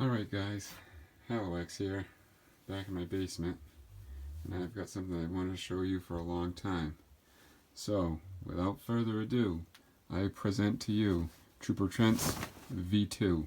Alright guys, Halox here, back in my basement, and I've got something I wanted to show you for a long time. So, without further ado, I present to you TrooperTrent's V2.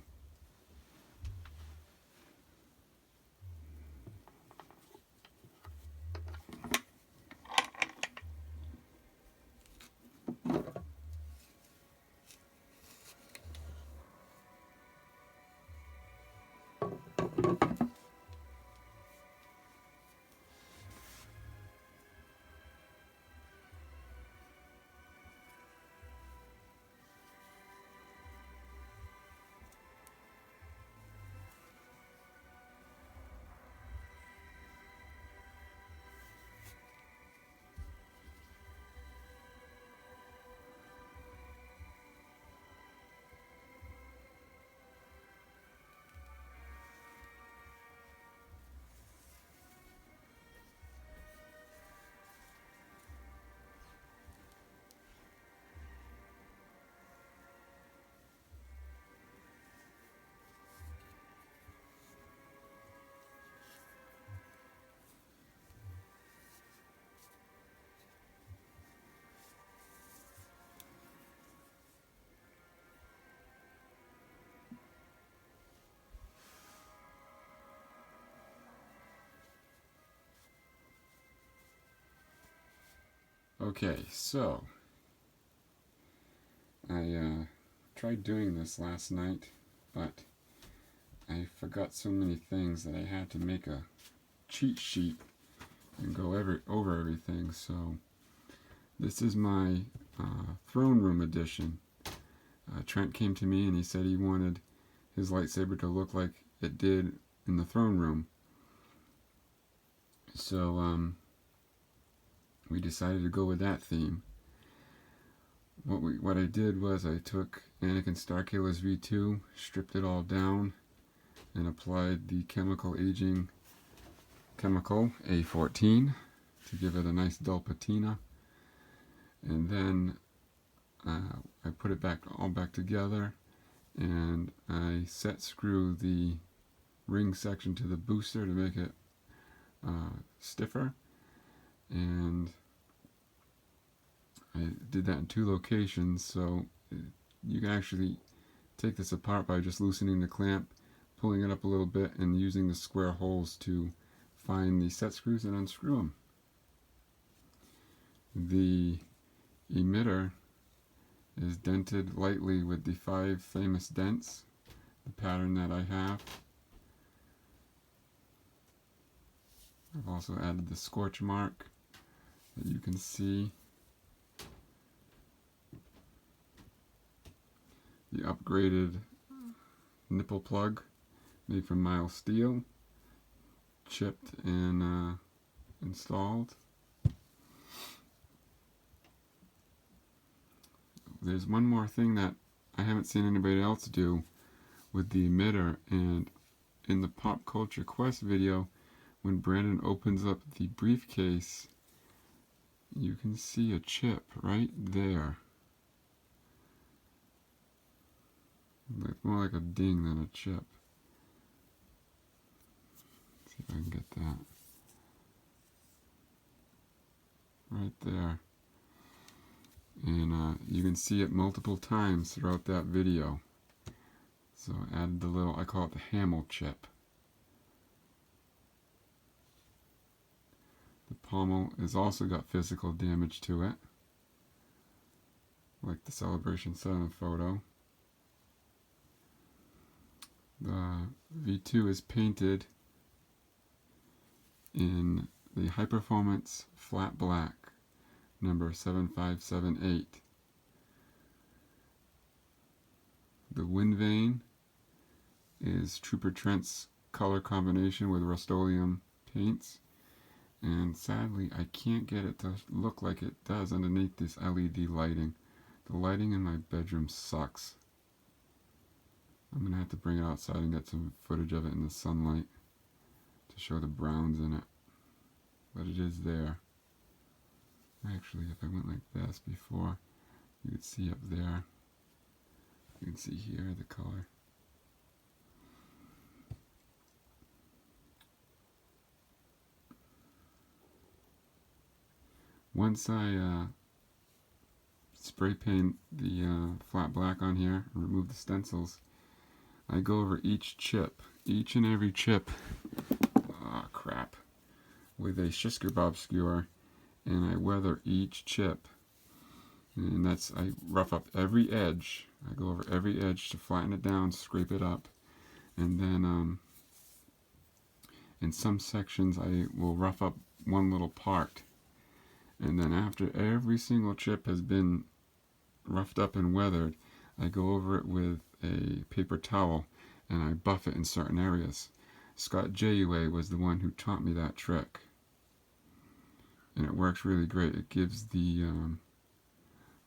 Okay, so I tried doing this last night, but I forgot so many things that I had to make a cheat sheet and go over everything. So this is my throne room edition. Trent came to me and he said he wanted his lightsaber to look like it did in the throne room. So we decided to go with that theme. What I did was I took Anakin Starkiller's V2, stripped it all down, and applied the chemical aging chemical A14 to give it a nice dull patina. And then I put it all back together, and I set screw the ring section to the booster to make it stiffer. And I did that in 2 locations, so you can actually take this apart by just loosening the clamp, pulling it up a little bit, and using the square holes to find the set screws and unscrew them. The emitter is dented lightly with the 5 famous dents, the pattern that I have. I've also added the scorch mark that you can see. The upgraded nipple plug made from mild steel, chipped and installed. There's one more thing that I haven't seen anybody else do with the emitter, and in the Pop Culture Quest video, when Brandon opens up the briefcase, you can see a chip right there. It's more like a ding than a chip. Let's see if I can get that. Right there. And you can see it multiple times throughout that video. So I added the little, I call it the Hamel chip. The pommel has also got physical damage to it, like the Celebration 7 photo. The V2 is painted in the High Performance Flat Black, number 7578. The wind vane is TrooperTrent's color combination with Rust-Oleum paints, and sadly I can't get it to look like it does underneath this LED lighting. The lighting in my bedroom sucks. I'm going to have to bring it outside and get some footage of it in the sunlight to show the browns in it. But it is there. Actually, if I went like this before, you could see up there. You can see here the color. Once I spray paint the flat black on here and remove the stencils, I go over each chip, each and every chip, crap, with a Shisker Bob skewer, and I weather each chip. And I rough up every edge. I go over every edge to flatten it down, scrape it up, and then in some sections I will rough up one little part. And then after every single chip has been roughed up and weathered, I go over it with a paper towel and I buff it in certain areas. Scott JUA was the one who taught me that trick, and it works really great. It gives the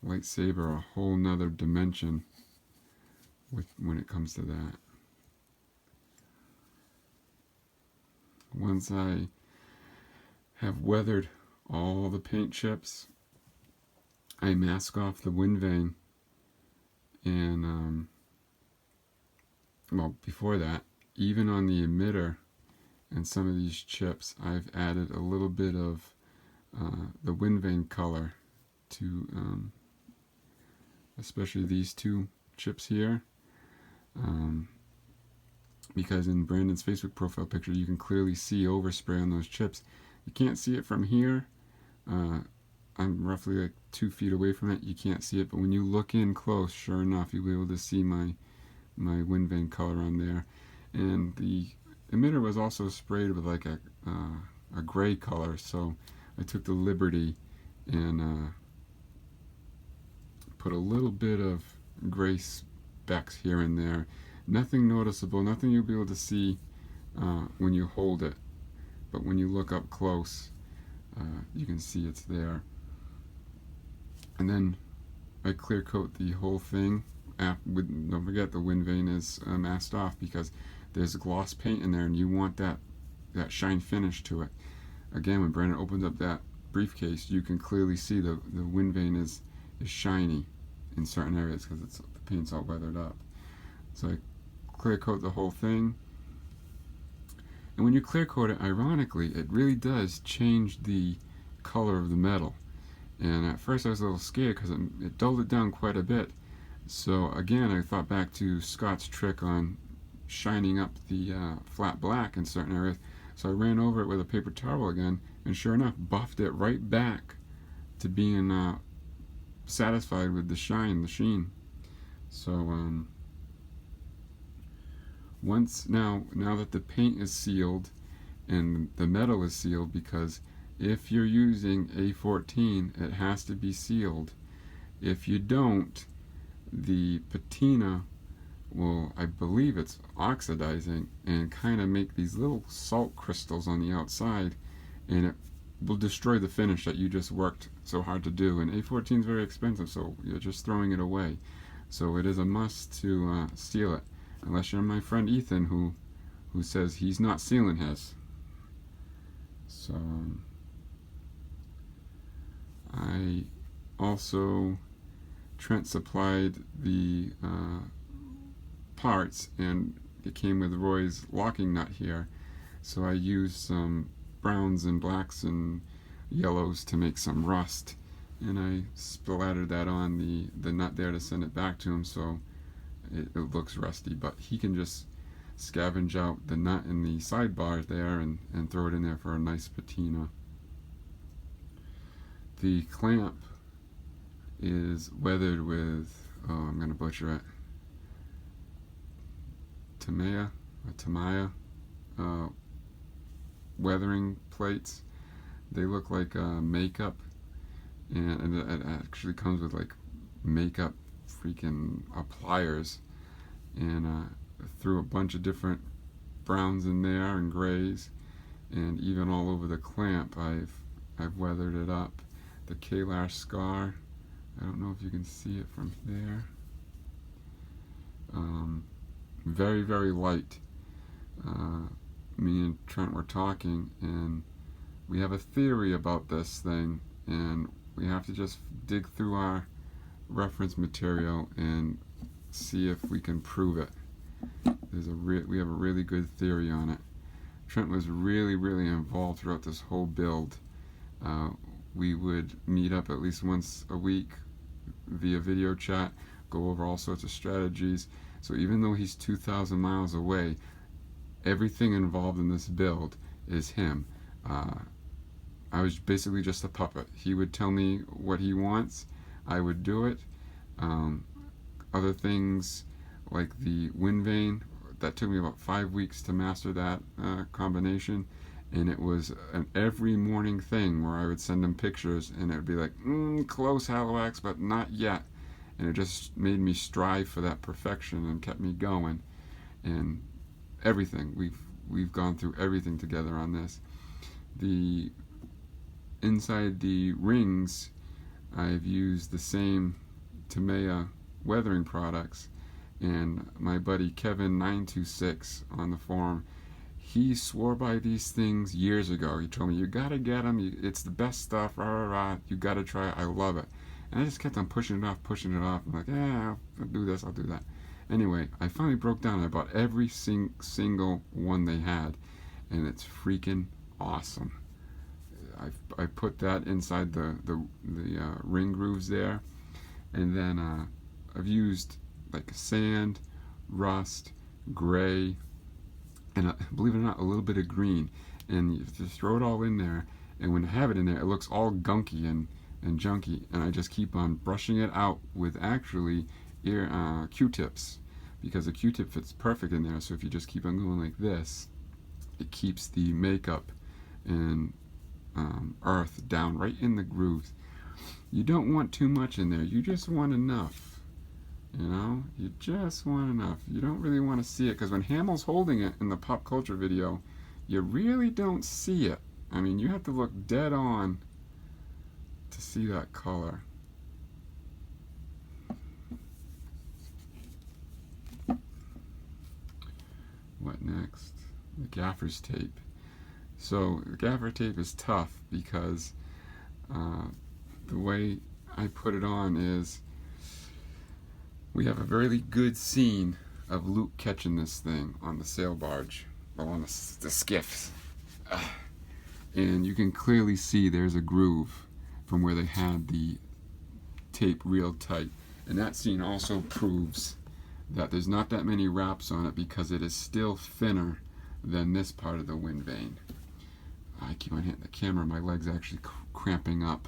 lightsaber a whole nother dimension when it comes to that. Once I have weathered all the paint chips, I mask off the wind vane, and well, before that, even on the emitter and some of these chips, I've added a little bit of the wind vane color to especially these two chips here, because in Brandon's Facebook profile picture you can clearly see overspray on those chips. You can't see it from here. I'm roughly like 2 feet away from it. You can't see it, but when you look in close, sure enough, you'll be able to see my wind vane color on there. And the emitter was also sprayed with like a gray color, so I took the liberty and put a little bit of gray specks here and there. Nothing noticeable, nothing you'll be able to see when you hold it, but when you look up close, you can see it's there. And then I clear coat the whole thing. Don't forget the wind vane is masked off because there's gloss paint in there, and you want that shine finish to it. Again, when Brandon opens up that briefcase, you can clearly see the wind vane is shiny in certain areas because the paint's all weathered up. So I clear coat the whole thing, and when you clear coat it, ironically, it really does change the color of the metal. And at first I was a little scared because it dulled it down quite a bit. So again, I thought back to Scott's trick on shining up the flat black in certain areas. So I ran over it with a paper towel again, and sure enough, buffed it right back to being satisfied with the sheen. So now that the paint is sealed and the metal is sealed, because if you're using A14, it has to be sealed. If you don't, the patina will, I believe it's oxidizing, and kind of make these little salt crystals on the outside, and it will destroy the finish that you just worked so hard to do. And A14 is very expensive, so you're just throwing it away. So it is a must to seal it, unless you're my friend Ethan who says he's not sealing his. So I also, Trent supplied the parts, and it came with Roy's locking nut here, so I used some browns and blacks and yellows to make some rust, and I splattered that on the nut there to send it back to him, so it looks rusty, but he can just scavenge out the nut in the sidebar there and throw it in there for a nice patina. The clamp is weathered with, I'm going to butcher it, Tamaya weathering plates. They look like makeup, and it actually comes with like makeup freaking pliers, and threw a bunch of different browns in there and grays, and even all over the clamp I've weathered it up. The Kalash scar, I don't know if you can see it from there. Very, very light. Me and Trent were talking, and we have a theory about this thing, and we have to just dig through our reference material and see if we can prove it. We have a really good theory on it. Trent was really, really involved throughout this whole build. we would meet up at least once a week via video chat, go over all sorts of strategies. So even though he's 2,000 miles away, everything involved in this build is him. I was basically just a puppet. He would tell me what he wants, I would do it. Other things like the wind vane, that took me about 5 weeks to master that combination, and it was an every morning thing where I would send him pictures and it would be like, close Haloax, but not yet. And it just made me strive for that perfection and kept me going. And everything, we've gone through everything together on this. The inside the rings, I've used the same Tamiya weathering products, and my buddy Kevin926 on the forum, he swore by these things years ago. He told me, you gotta get them, it's the best stuff, rah, rah, rah. You gotta try it, I love it. And I just kept on pushing it off. I'm like, yeah, I'll do this, I'll do that. Anyway, I finally broke down. I bought every single one they had, and it's freaking awesome. I put that inside the ring grooves there, and then I've used like sand, rust, gray, and believe it or not, a little bit of green. And you just throw it all in there, and when I have it in there, it looks all gunky and junky, and I just keep on brushing it out with actually Q-tips, because the Q-tip fits perfect in there. So if you just keep on going like this, it keeps the makeup and earth down right in the grooves. You don't want too much in there, you just want enough. You know, you just want enough. You don't really want to see it, because when Hamill's holding it in the pop culture video, you really don't see it. I mean, you have to look dead on to see that color. What next? The Gaffers tape. So the gaffer tape is tough because the way I put it on is, we have a very good scene of Luke catching this thing on the sail barge, or on the skiffs. And you can clearly see there's a groove from where they had the tape real tight. And that scene also proves that there's not that many wraps on it, because it is still thinner than this part of the wind vane. I keep on hitting the camera, my leg's actually cramping up.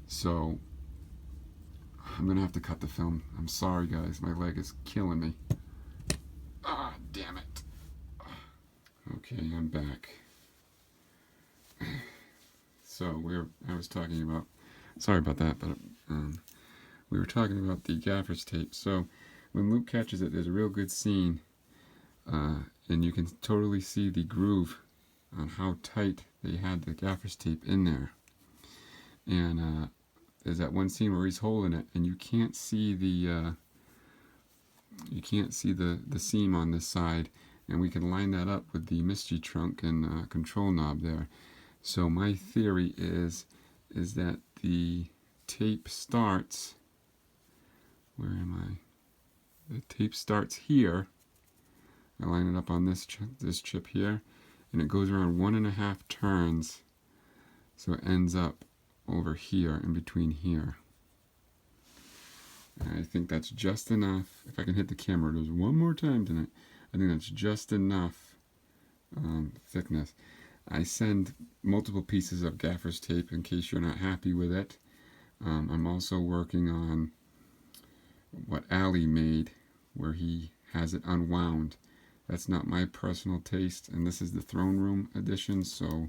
So I'm gonna have to cut the film. I'm sorry guys, my leg is killing me. Ah, damn it. Okay, I'm back. So I was talking about, sorry about that, but we were talking about the Gaffers tape. So when Luke catches it, there's a real good scene, and you can totally see the groove on how tight they had the Gaffers tape in there. And there's that one scene where he's holding it, and you can't see the seam on this side, and we can line that up with the Misty trunk and control knob there. So my theory is that the tape starts, where am I? The tape starts here. I line it up on this chip here, and it goes around 1.5 turns, so it ends up over here, in between here. And I think that's just enough. If I can hit the camera just one more time tonight, I think that's just enough thickness. I send multiple pieces of Gaffers tape in case you're not happy with it. I'm also working on what Ali made, where he has it unwound. That's not my personal taste, and this is the throne room edition, so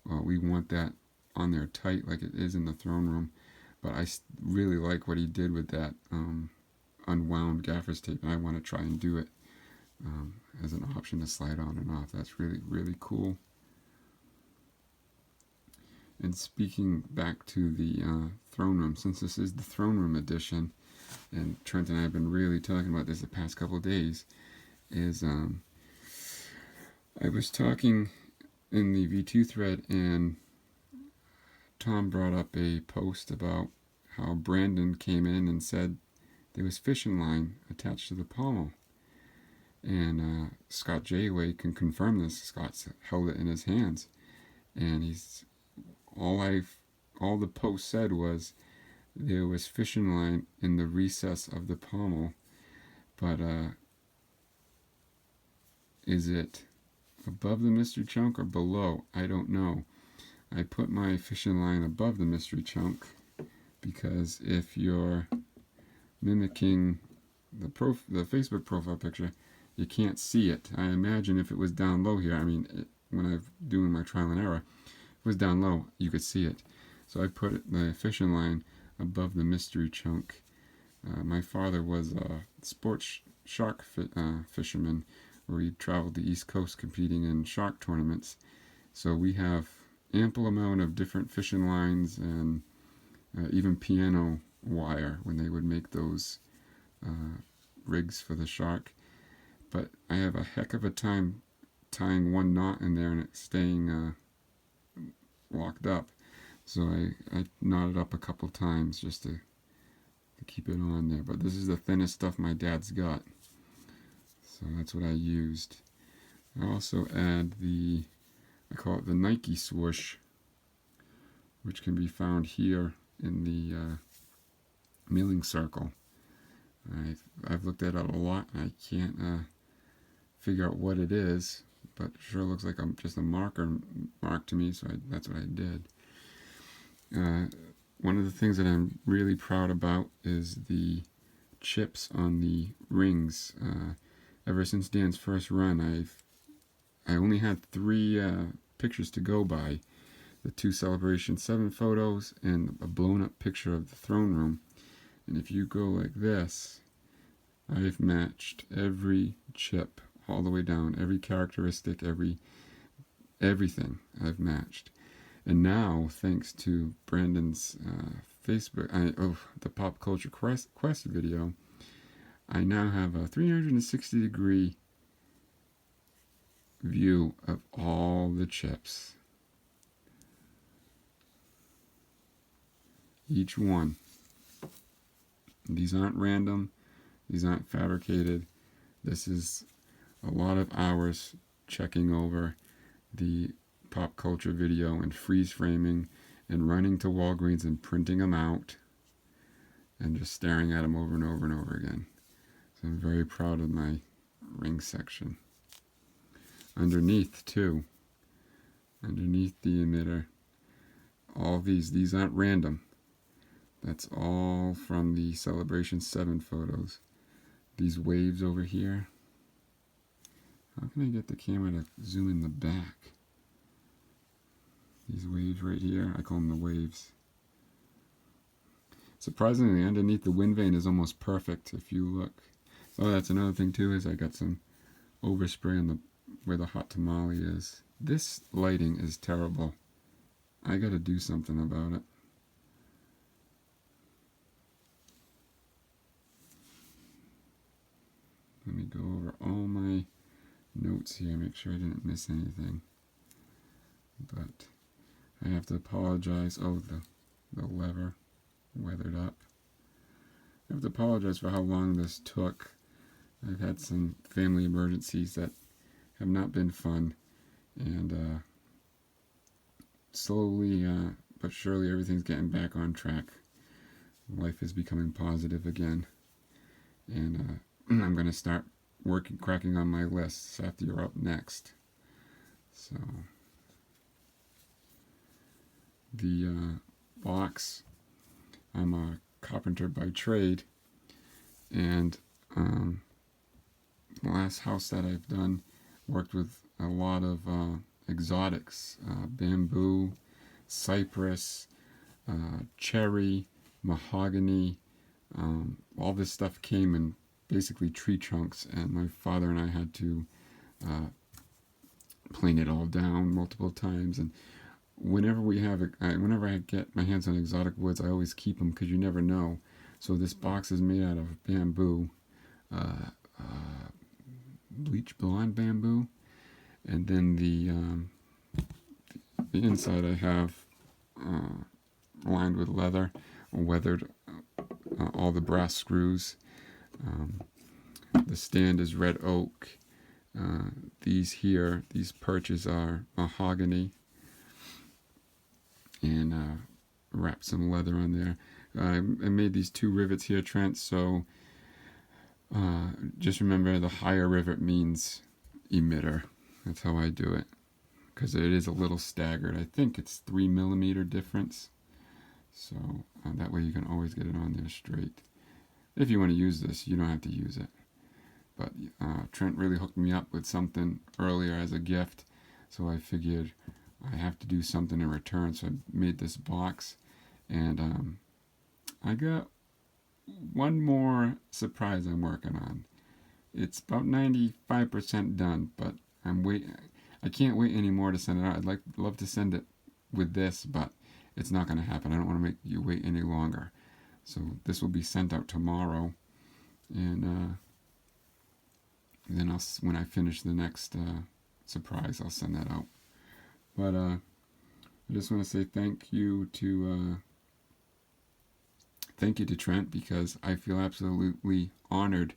we want that on there tight like it is in the throne room. But I really like what he did with that unwound Gaffers tape, and I want to try and do it as an option to slide on and off. That's really, really cool. And speaking back to the throne room, since this is the throne room edition, and Trent and I have been really talking about this the past couple of days, is I was talking in the V2 thread, and Tom brought up a post about how Brandon came in and said there was fishing line attached to the pommel. And Scott Jayway can confirm this. Scott's held it in his hands, and he's all the post said was there was fishing line in the recess of the pommel, but is it above the mystery chunk or below? I don't know. I put my fishing line above the mystery chunk because if you're mimicking the Facebook profile picture, you can't see it. I imagine if it was down low here, I mean, when I'm doing my trial and error, if it was down low, you could see it. So I put the fishing line above the mystery chunk. My father was a sports shark fisherman, where he traveled the East Coast competing in shark tournaments. So we have ample amount of different fishing lines and even piano wire when they would make those rigs for the shark. But I have a heck of a time tying one knot in there and it staying locked up. So I knotted up a couple times just to keep it on there. But this is the thinnest stuff my dad's got. So that's what I used. I also add I call it the Nike swoosh, which can be found here in the milling circle. I've looked at it a lot and I can't figure out what it is, but it sure looks like just a mark to me, so that's what I did. One of the things that I'm really proud about is the chips on the rings. Ever since Dan's first run, I only had 3 pictures to go by. The 2 Celebration 7 photos and a blown up picture of the throne room. And if you go like this, I've matched every chip all the way down, every characteristic, everything I've matched. And now, thanks to Brandon's Facebook, the Pop Culture Quest video, I now have a 360-degree view of all the chips. Each one. These aren't random. These aren't fabricated. This is a lot of hours checking over the pop culture video and freeze framing and running to Walgreens and printing them out and just staring at them over and over and over again. So I'm very proud of my ring section. Underneath too, underneath the emitter, all these aren't random. That's all from the Celebration 7 photos. These waves over here. How can I get the camera to zoom in the back? These waves right here, I call them the waves. Surprisingly, underneath the wind vane is almost perfect if you look. Oh, that's another thing too, is I got some overspray on where the hot tamale is. This lighting is terrible. I gotta do something about it. Let me go over all my notes here, make sure I didn't miss anything. But I have to apologize. Oh, the lever weathered up. I have to apologize for how long this took. I've had some family emergencies that have not been fun, and slowly but surely everything's getting back on track. Life is becoming positive again, and I'm going to start cracking on my lists after you're up next. So the box, I'm a carpenter by trade, and the last house that I've done worked with a lot of exotics, bamboo, cypress, cherry, mahogany. All this stuff came in basically tree trunks, and my father and I had to plane it all down multiple times. And whenever I get my hands on exotic woods, I always keep them because you never know. So this box is made out of bamboo, bleach blonde bamboo, and then the inside I have lined with leather, weathered all the brass screws. The stand is red oak. These perches are mahogany. and wrap some leather on there. I made these 2 rivets here, Trent, so just remember the higher rivet means emitter. That's how I do it, because it is a little staggered. I think it's 3mm difference, so that way you can always get it on there straight. If you want to use this, you don't have to use it. But Trent really hooked me up with something earlier as a gift, so I figured I have to do something in return. So I made this box, and I got one more surprise I'm working on. It's about 95% done, but I can't wait anymore to send it out. Love to send it with this, but it's not going to happen. I don't want to make you wait any longer. So this will be sent out tomorrow, and then when I finish the next surprise, I'll send that out. But I just want to say thank you to Trent, because I feel absolutely honored.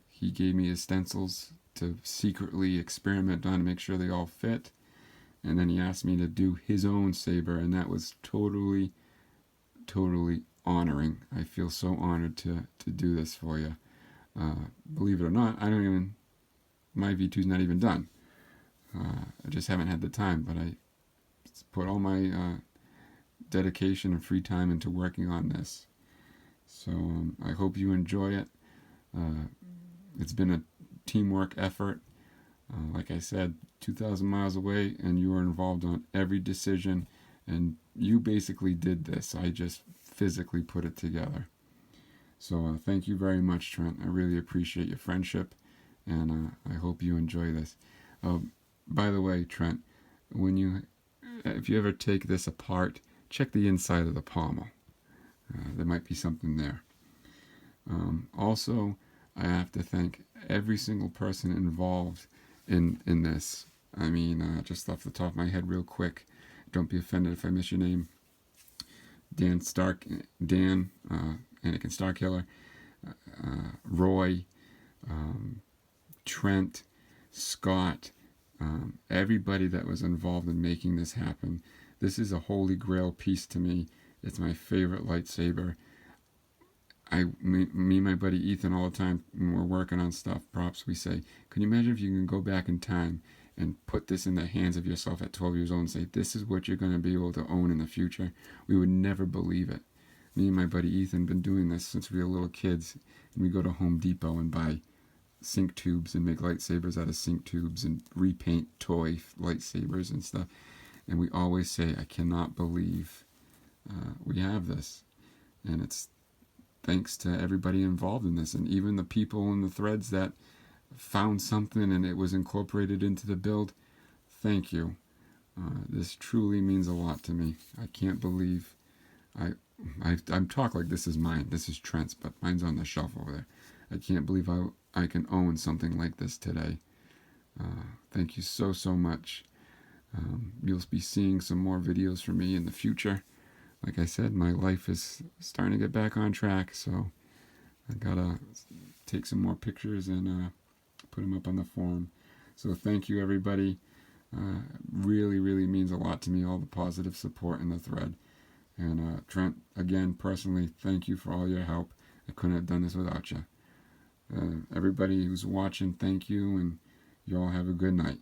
He gave me his stencils to secretly experiment on to make sure they all fit, and then he asked me to do his own saber, and that was totally honoring. I feel so honored to do this for you. Believe it or not, my V2's not even done. I just haven't had the time, but I put all my dedication and free time into working on this. So I hope you enjoy it. It's been a teamwork effort. Like I said, 2,000 miles away, and you were involved on every decision, and you basically did this. I just physically put it together. So thank you very much, Trent. I really appreciate your friendship, and I hope you enjoy this. By the way, Trent, if you ever take this apart, check the inside of the pommel. There might be something there. Also, I have to thank every single person involved in this. I mean, just off the top of my head real quick, don't be offended if I miss your name. Dan, Anakin Starkiller, Roy, Trent, Scott, everybody that was involved in making this happen. This is a holy grail piece to me. It's my favorite lightsaber. Me and my buddy Ethan, all the time when we're working on stuff, props, we say, can you imagine if you can go back in time and put this in the hands of yourself at 12 years old and say, this is what you're going to be able to own in the future? We would never believe it. Me and my buddy Ethan been doing this since we were little kids, and we go to Home Depot and buy sink tubes and make lightsabers out of sink tubes and repaint toy lightsabers and stuff. And we always say, I cannot believe we have this. And it's thanks to everybody involved in this, and even the people in the threads that found something and it was incorporated into the build. Thank you. This truly means a lot to me. I can't believe I'm talking like this is mine. This is Trent's, but mine's on the shelf over there. I can't believe I can own something like this today. Thank you so much. You'll be seeing some more videos from me in the future. Like I said, my life is starting to get back on track, so I gotta take some more pictures and put them up on the forum. So thank you, everybody. Really means a lot to me, all the positive support in the thread. And Trent, again, personally, thank you for all your help. I couldn't have done this without you. Everybody who's watching, thank you, and you all have a good night.